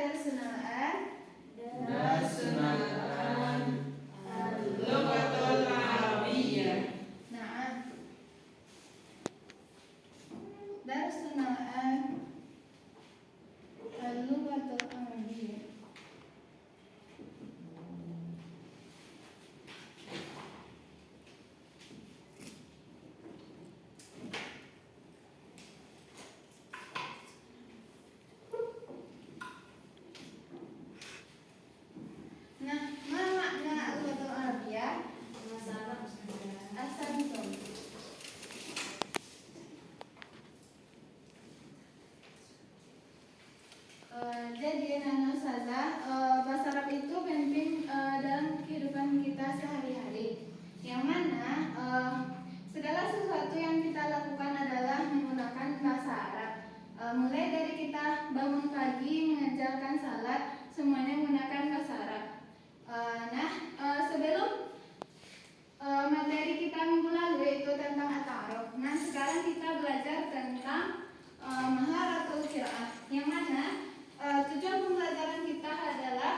درسنا الآن درسنا الآن اللغة العربية. نعم درسنا الآن اللغة العربية. Nah, ma makna al-lughatul arabiyyah? Ahsantum. Jadi Nana Ustazah, bahasa Arab itu penting dalam kehidupan kita sehari-hari. Yang mana segala sesuatu yang kita lakukan adalah menggunakan bahasa Arab. Mulai dari kita bangun pagi, mengerjakan salat, semuanya menggunakan bahasa Arab. Sebelum materi kita minggu lalu itu tentang at-ta'aruf. Nah, sekarang kita belajar tentang maharatul qiraah, yang mana tujuan pembelajaran kita adalah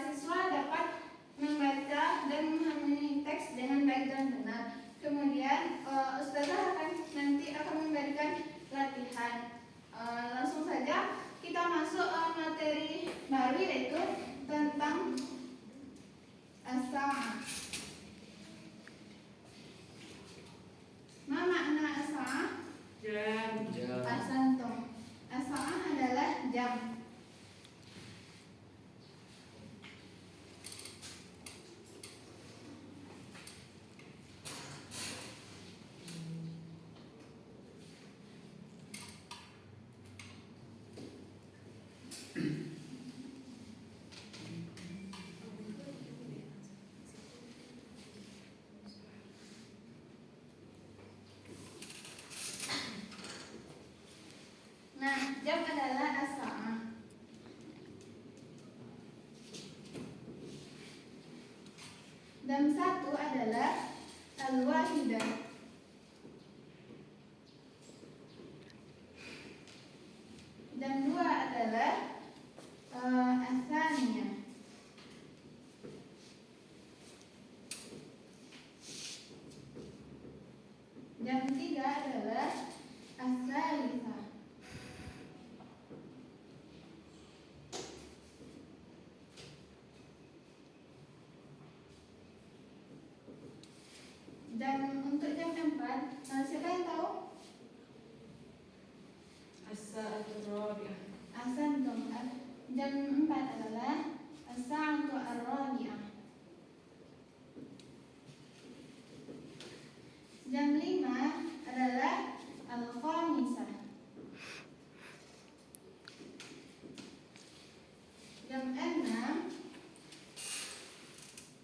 siswa dapat membaca dan memahami teks dengan baik dan benar. Kemudian Ustazah nanti akan memberikan latihan. Langsung saja kita masuk materi baru, yaitu tentang as-sa'ah. Ma makna as-sa'ah? Jam. Ahsantum. As-sa'ah adalah jam. Nah, jam adalah as-sa'ah. Dan satu adalah al-wahidah. Dan dua adalah as-saniyah. Dan tiga adalah as-salisah. Dan untuk jam 4, siapa yang tahu? As-sa'atul rabi'ah. Ahsantum. Jam 4 adalah as-sa'atu ar-rabi'ah. Jam 5 adalah al-khamisah. Jam 6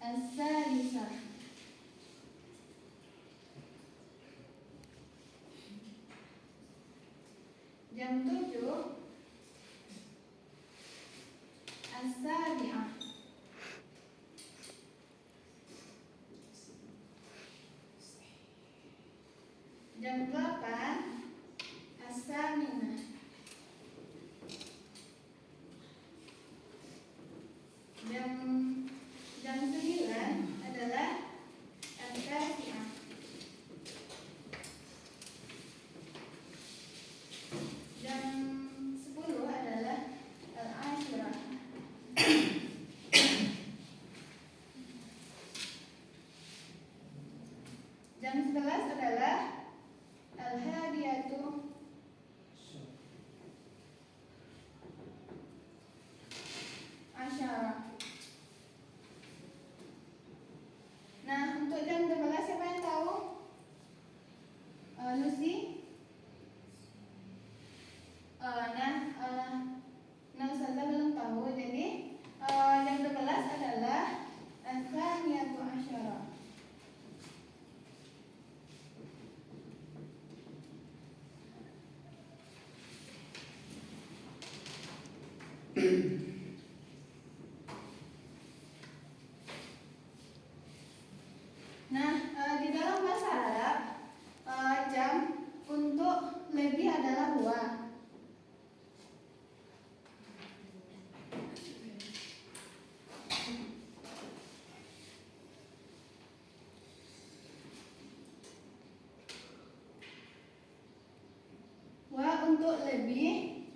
as-salisah. Jam 7 as-sabi'ah. Jam 8 as-saminah. Jam 9 adalah al-tasi'ah. Jam 10 adalah al-ashirah. Jam 11 adalah al-hadiyatu asyarah. Nah, untuk jam 12 siapa yang tahu? Lucy? Ustazah belum tahu. Jadi jam 12 adalah as-saniyatu asyarah. Nah, di dalam bahasa Arab jam untuk lebih adalah huwa. untuk lebih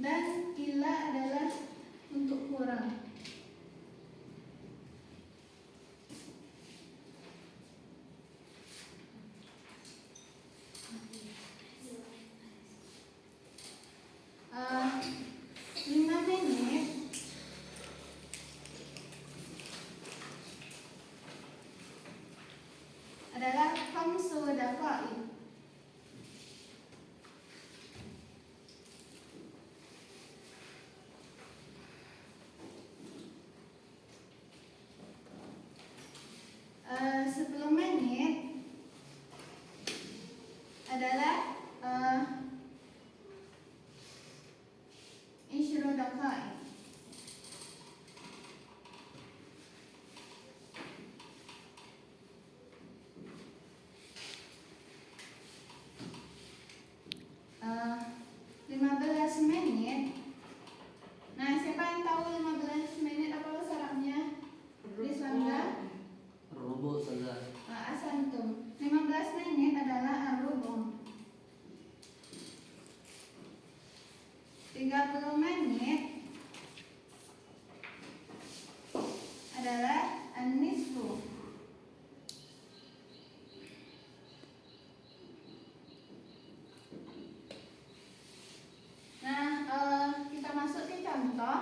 dan ila adalah untuk kurang. Uh, 5 menit adalah khamsu daqaiq. Sepuluh menit adalah isyru daqaiq. Uh, 15 menit. Nah, siapa yang tahu 15 menit apa syaratnya? Rizwanda? Rubu saja. Asantum. 15 menit adalah ar-rubu. 30 menit adalah an-nisfu. Nah, kita masuk ke contoh.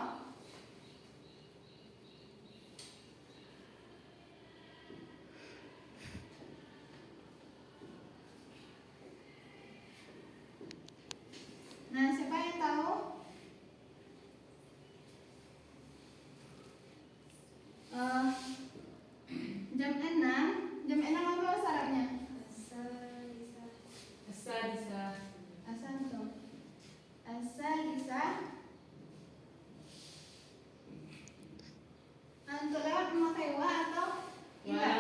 Nah, siapa yang tahu? Jam 6 apa syaratnya? As-sadisah. Asantum. As-sadisah. Untuk lewat memakai wa atau ila?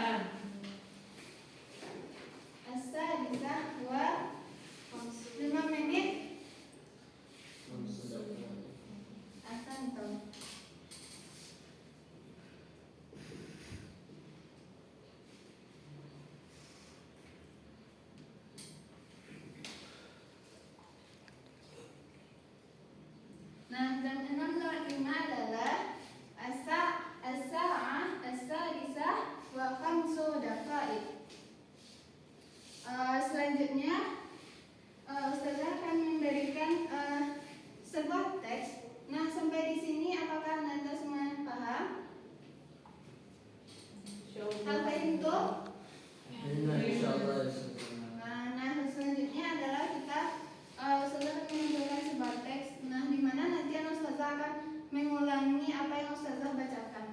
As-sadisah wa 5 menit. Asantum. Nah, jam 6.05 adalah as-sa'ah as-sadisah wa khamsu daqaiq. Selanjutnya Ustazah akan memberikan sebuah teks. Nah, sampai di sini apakah Anda semua paham? Al-fahimtum? Insyaallah. Nah, selanjutnya adalah kita Ustazah akan menunjukkan sebuah teks. Nah, di mana nanti Ustazah akan mengulangi apa yang Ustazah bacakan.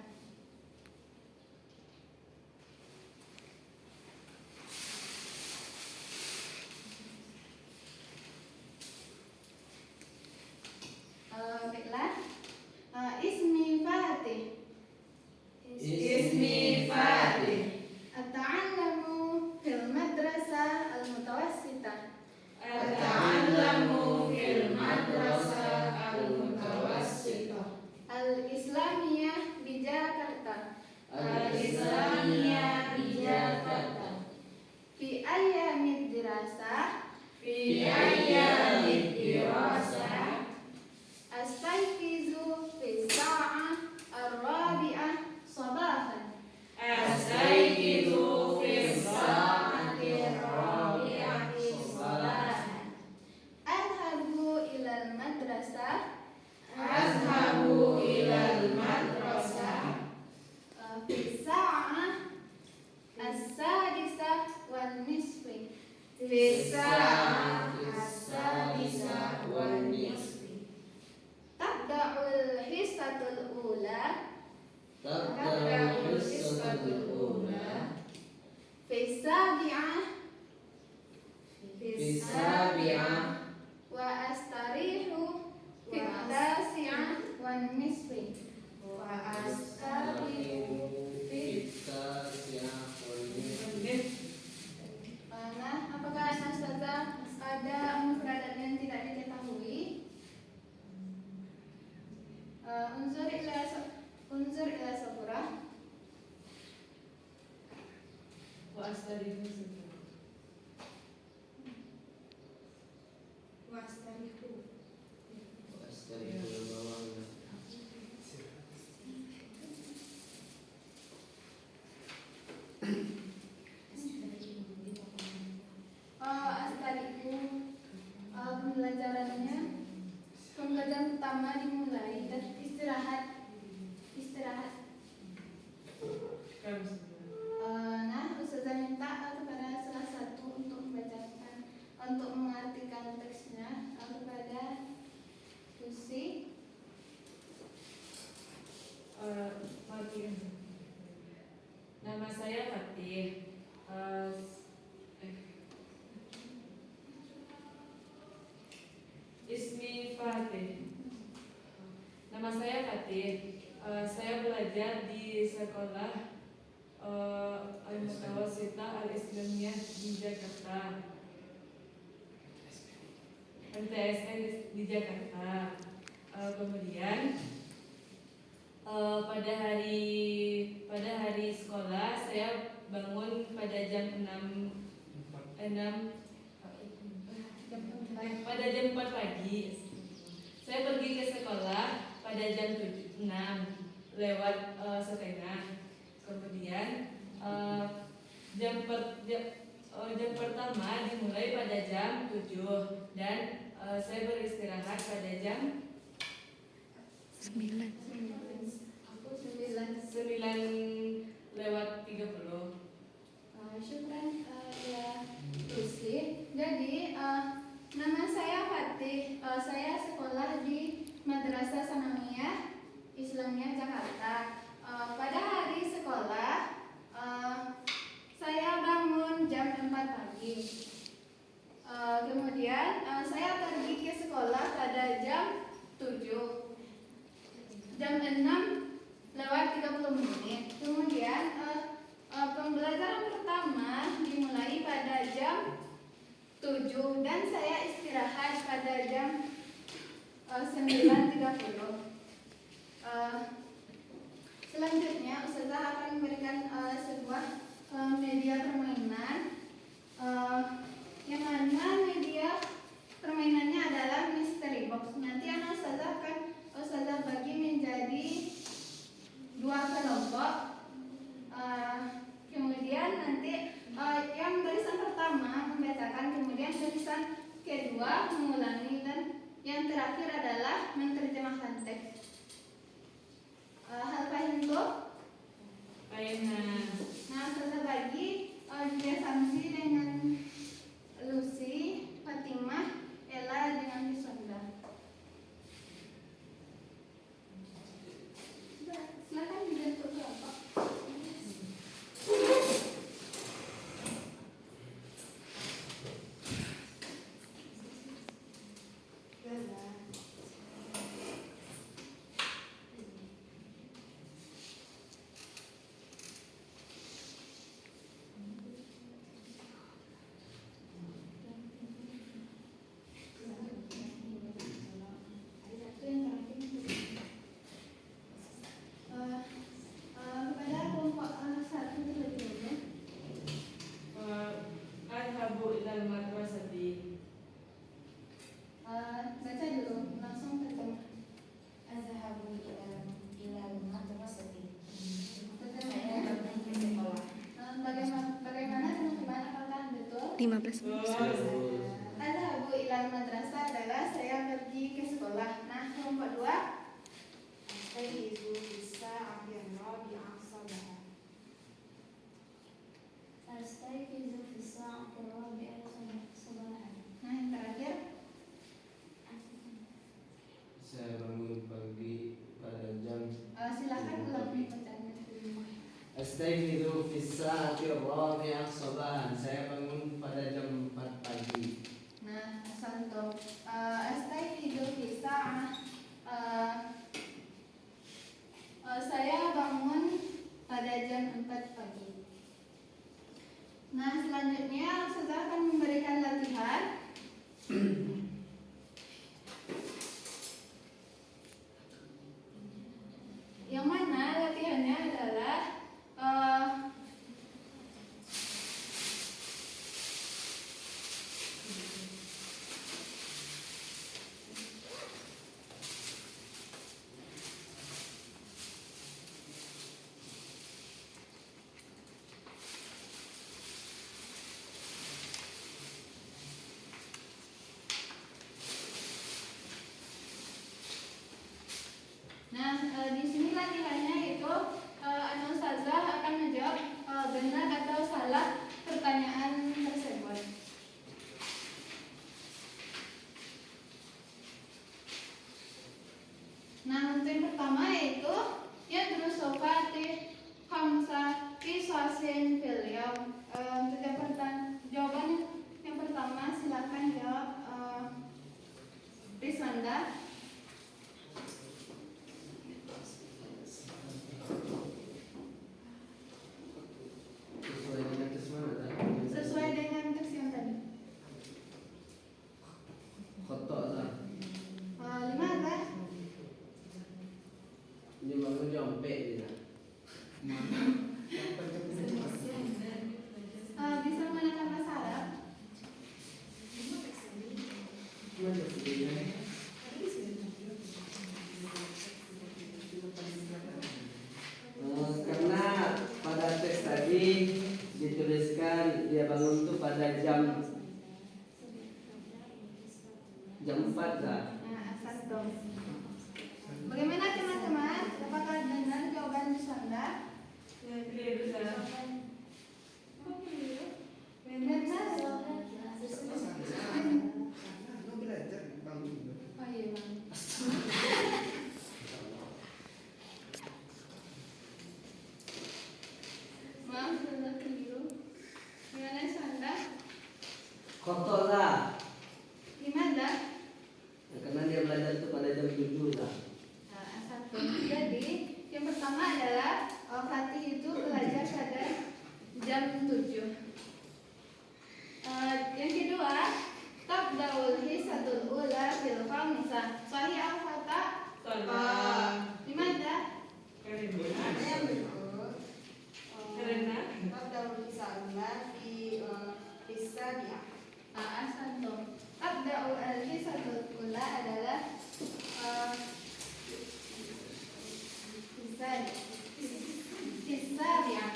Baiklah. Ismi Fatih. Ismi Fatih. Ata'allamu fil madrasah al-mutawassitah. Ata'allamu fil madrasah al-mutawassithah. Al-Islamiyah di Jakarta. Al-Islamiyah di Jakarta. Fi ayyamid dirasah. Fi ayyamid dirasah. Astayqizu fi sa'ah ar-rabi'ah sabahan. Astayqizu fi sa'ati ar-rabi'ati sabahan. Adhabu ilal madrasah. Azhabu ilal madrasah. Fi sa'ah as-sadisah wan nisfi. Fi sa'ah as-sadisah wan nisfi. Tabda'ul hissatul ula. Tabda'ul hissatul ula. Fi sabi'ah Fi sabi'ah. wa astarihu fi tasi'ah wan nisfi. Wa astarihu fi Nah, apakah Ustazah ada mufradat yang tidak diketahui? Unzur ila saburah. wa astarihu Pembelajaran pertama dimulai dan istirahat. Nah, Ustazah minta kepada salah satu untuk membacakan, untuk mengartikan teksnya kepada Lucy. Nama saya Fatih. Ismi Fatih. Nama saya Fatih. Saya belajar di sekolah Al-Mutawassithah Al-Islamiyah di Jakarta. MTSN di Jakarta. Kemudian pada hari sekolah saya bangun pada jam 4 pagi. Saya pergi ke sekolah pada jam 6 lewat setengah. Kemudian jam pertama dimulai pada jam 7 dan saya beristirahat pada jam 9 lewat 30. Syukran ya Lucy. Jadi nama saya Fatih. Saya sekolah di Madrasah Sanawiyah Islamiyah Jakarta. Pada hari sekolah saya bangun jam 4 pagi. Kemudian saya pergi ke sekolah pada jam 7. Jam 6 lewat 30 menit. Kemudian pembelajaran pertama dimulai pada jam 7 dan saya istirahat pada jam 9.30. Selanjutnya Ustazah akan memberikan sebuah media permainan yang mana media permainannya adalah mystery box. Nanti anak Ustazah akan bagi menjadi 2 kelompok. Kemudian nanti yang barisan pertama membacakan, kemudian barisan kedua mengulangi, dan yang terakhir adalah menerjemahkan teks. Hal paham tuh? Nah, saya bagi Julia Samsi dengan Lucy, Fatimah, Ella dengan Bisonda. Silakan dibentuk kelompok. Kepada kelompok 1 terlebih dahulu. Adhabu ilal madrasati. Baca dulu, langsung terjemah. Azhabu ilal madrasati. Terjemahnya. Bagaimana teman-teman, apakah betul? 15 menit. Adhabu ilal madrasah adalah saya pergi ke sekolah. Nah, kelompok 2. Astayqizu bis-sa'ati ar-rabi'ah sabahan. Astayqizu bis-sa'ati ar-rabi'ah sabahan. Nah, yang terakhir. Saya bangun pagi pada jam Silakan ulangi bacaannya. Astayqizu fis sa'ati ar-rabi'ah sabahan. Saya bangun pada jam 4 pagi. Nah, santo. Astayqizu fi sa'ah. Saya bangun pada jam 4 pagi. Nah, selanjutnya saya akan memberikan latihan. Yang mana latihannya adalah Nah, di sini latihannya itu Ana Ustazah akan menjawab benar atau salah pertanyaan tersebut. Nah, untuk yang pertama yaitu yadrusu Fatih khamsa qisasin fil yaum. Untuk jawaban yang pertama silakan jawab Riswanda. Sesuai dengan teks yang tadi. Khotok lah. Limadha? Dia bangun jompet dia. Bisa menggunakan bahasa Arab. Mana sih? Karena pada teks tadi dituliskan dia bangun tuh pada jam 4 lah. Asal. Bagaimana teman-teman? Apakah benar jawaban Riswanda? Benar. Oh iya bang. Maaf sudah keliru. Gimana Riswanda? Khotok lah. Gimana? Karena dia belajar tuh pada jam 7 lah. Satu. Jadi yang pertama adalah Fatih itu belajar pada jam 7. Yang kedua, tabdaul hisatul ula fil khamisa. Sahih al khata? Di mana? Ada yang betul. Karena Tabdaul hisabulah fi sabi'ah. Asantum. Tabdaul hisatul ula adalah Isabiah.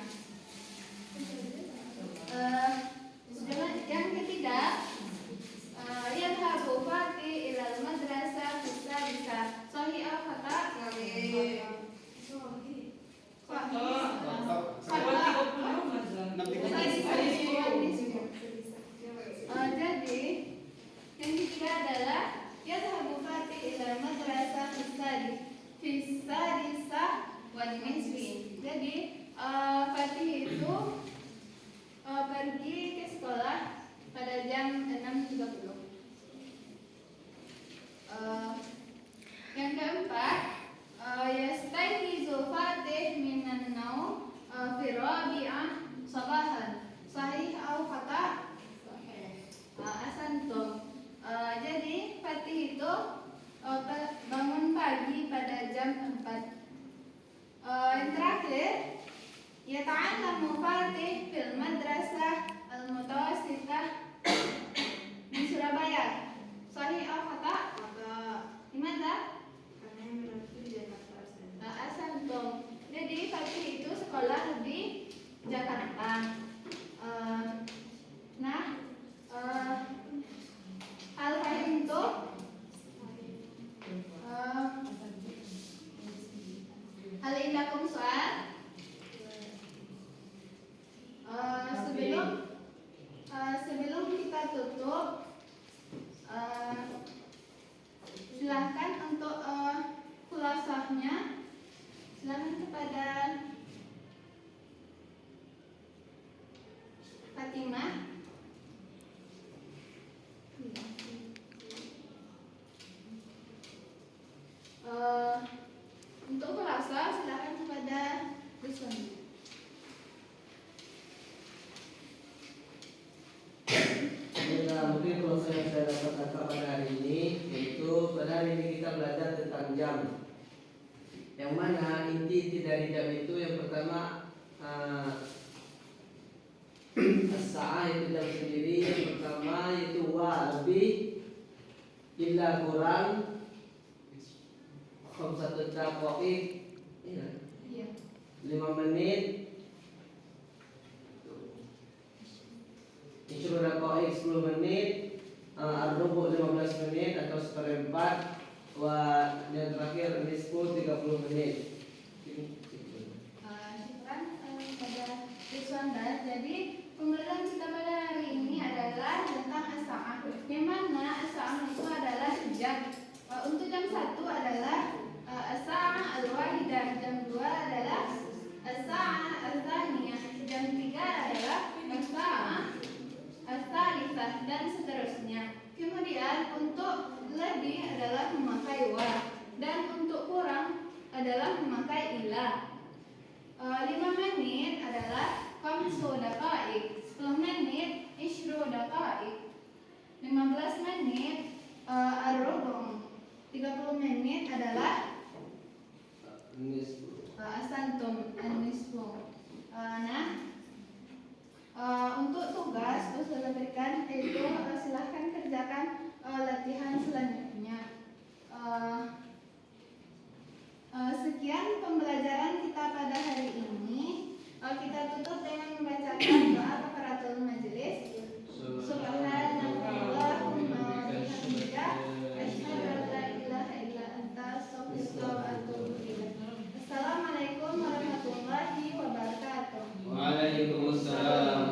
Yang ketiga, yadhabu Fatih ilal madrasah bisa. Sahih al khata? Jadi yang ketiga adalah yadhabu Fatih ilal madrasah bisa wal nisfi. Jadi Fatih itu pergi ke sekolah pada jam 6.30. Yang keempat, yastayqizu Fatih minan naum fi rabi'ah sabahan. Sahih atau khata? Asantum. Jadi Fatih itu bangun pagi pada jam 4. Yang terakhir, yata'allamu Fatih fil madrasah al-mutawassithah di Surabaya. Sahih atau khata? Di mana? Asantum. Jadi Fatih itu sekolah di Jakarta. Al-Fahim itu hal indakum soal. Sebelum kita tutup, silahkan untuk kulasahnya. Silahkan kepada Fatimah. Untuk kulasah silahkan kepada Riswanda. Mungkin kalau saya dapat tangkap pada hari ini, yaitu pada hari ini kita belajar tentang jam. Yang mana inti dari jam itu yang pertama as-sa'ah itu jam sendiri, yang pertama itu wa lebih illa kurang khamsatut daqaiq, iya, 5 menit. Isyrul daqaiq 10 menit, ar-rubu' 15 menit atau 1/4, Dan terakhir nisfu 30 menit. Syukran pada Rizwanda. Jadi pembelajaran kita pada hari ini adalah tentang as-sa'ah. Yang mana as-sa'ah itu adalah jam. Untuk jam 1 adalah as-sa'ah al-wahidah, jam 2 adalah as-sa'ah al-thaniyah, jam 3 adalah as-sa'ah al-thalithah dan seterusnya. Kemudian untuk lebih adalah memakai wa dan untuk kurang adalah memakai ila. 5 menit adalah 5 daqaik, 10 menit 20 daqaik, 15 menit ar-rubu', 30 menit adalah Nisfu. asantum an-nisfu. Untuk tugas usul berikan itu silahkan kerjakan latihan selanjutnya. Sekian pembelajaran kita pada hari ini. Kita tutup dengan membacakan doa kafaratul majelis. Subhanallah.